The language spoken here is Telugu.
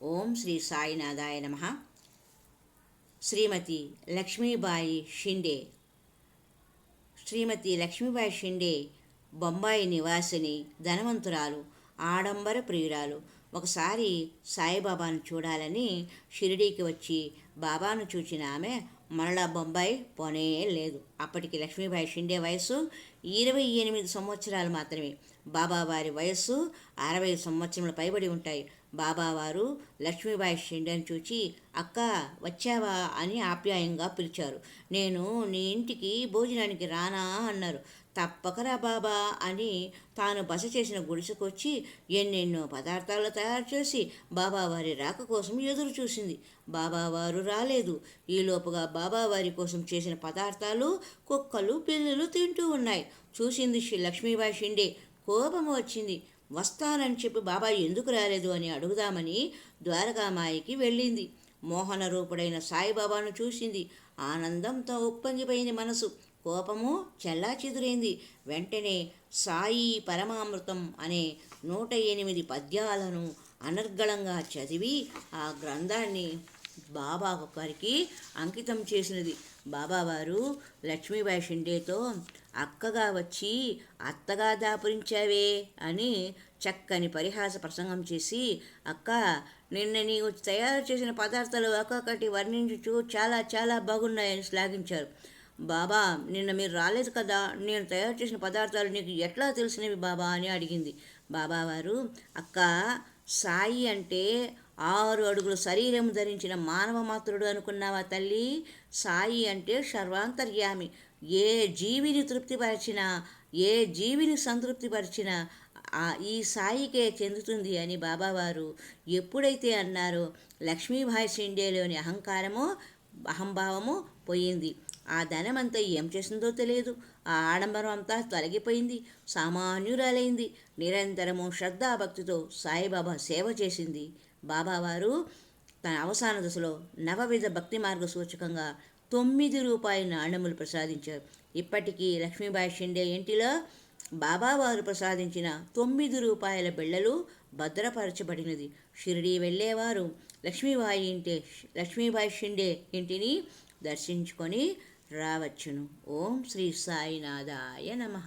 ఓం శ్రీ సాయినాథాయ నమః. శ్రీమతి లక్ష్మీబాయి షిండే. శ్రీమతి లక్ష్మీబాయి షిండే బొంబాయి నివాసిని, ధనవంతురాలు, ఆడంబర ప్రియురాలు. ఒకసారి సాయిబాబాను చూడాలని షిరిడీకి వచ్చి బాబాను చూచిన ఆమె మరలా బొంబాయి పోనే లేదు. అప్పటికి లక్ష్మీబాయి షిండే వయసు 28 సంవత్సరాలు మాత్రమే. బాబావారి వయస్సు 60 సంవత్సరముల పైబడి ఉంటాయి. బాబావారు లక్ష్మీబాయి షిండేని చూచి, అక్క వచ్చావా అని ఆప్యాయంగా పిలిచారు. నేను నీ ఇంటికి భోజనానికి రానా అన్నారు. తప్పకరా బాబా అని తాను బస చేసిన గుడిసెకొచ్చి ఎన్నెన్నో పదార్థాలు తయారు చేసి బాబావారి రాక కోసం ఎదురు చూసింది. బాబావారు రాలేదు. ఈలోపుగా బాబావారి కోసం చేసిన పదార్థాలు కుక్కలు పిల్లులు తింటూ ఉన్నాయి. చూసింది లక్ష్మీబాయి షిండే. కోపం వచ్చింది. వస్తానని చెప్పి బాబా ఎందుకు రాలేదు అని అడుగుదామని ద్వారకామాయికి వెళ్ళింది. మోహన రూపుడైన సాయిబాబాను చూసింది. ఆనందంతో ఉప్పొంగిపోయింది మనసు. కోపము చెల్లాచెదురైంది. వెంటనే సాయి పరమామృతం అనే 108 పద్యాలను అనర్గళంగా చదివి ఆ గ్రంథాన్ని బాబా గారికి అంకితం చేసినది. బాబావారు లక్ష్మీబాయి షిండేతో, అక్కగా వచ్చి అత్తగా దాపురించావే అని చక్కని పరిహాస ప్రసంగం చేసి, అక్క నిన్న నీవు తయారు చేసిన పదార్థాలు ఒక్కొక్కటి వర్ణించుచు చాలా చాలా బాగున్నాయని శ్లాఘించారు. బాబా నిన్న మీరు రాలేదు కదా, నేను తయారు చేసిన పదార్థాలు నీకు ఎట్లా తెలిసినవి బాబా అని అడిగింది. బాబావారు, అక్క సాయి అంటే 6 అడుగుల శరీరం ధరించిన మానవ మాతృడు అనుకున్నావా తల్లి? సాయి అంటే సర్వాంతర్యామి. ఏ జీవిని తృప్తిపరిచినా, ఏ జీవిని సంతృప్తిపరిచినా ఈ సాయికే చెందుతుంది అని బాబావారు ఎప్పుడైతే అన్నారో లక్ష్మీబాయి షిండేలోని అహంభావము పోయింది. ఆ ధనమంతా ఏం చేసిందో తెలియదు. ఆ ఆడంబరం అంతా తొలగిపోయింది. సామాన్యురాలైంది. నిరంతరము శ్రద్ధాభక్తితో సాయిబాబా సేవ చేసింది. బాబావారు తన అవసాన దశలో నవవిధ భక్తి మార్గ సూచకంగా 9 రూపాయల నాణెములు ప్రసాదించారు. ఇప్పటికీ లక్ష్మీబాయి షిండే ఇంటిలో బాబావారు ప్రసాదించిన 9 రూపాయల బిళ్ళలు భద్రపరచబడినది. షిరిడీ వెళ్ళేవారు లక్ష్మీబాయి షిండే ఇంటిని దర్శించుకొని రావచ్చును. ఓం శ్రీ సాయినాథాయ నమః.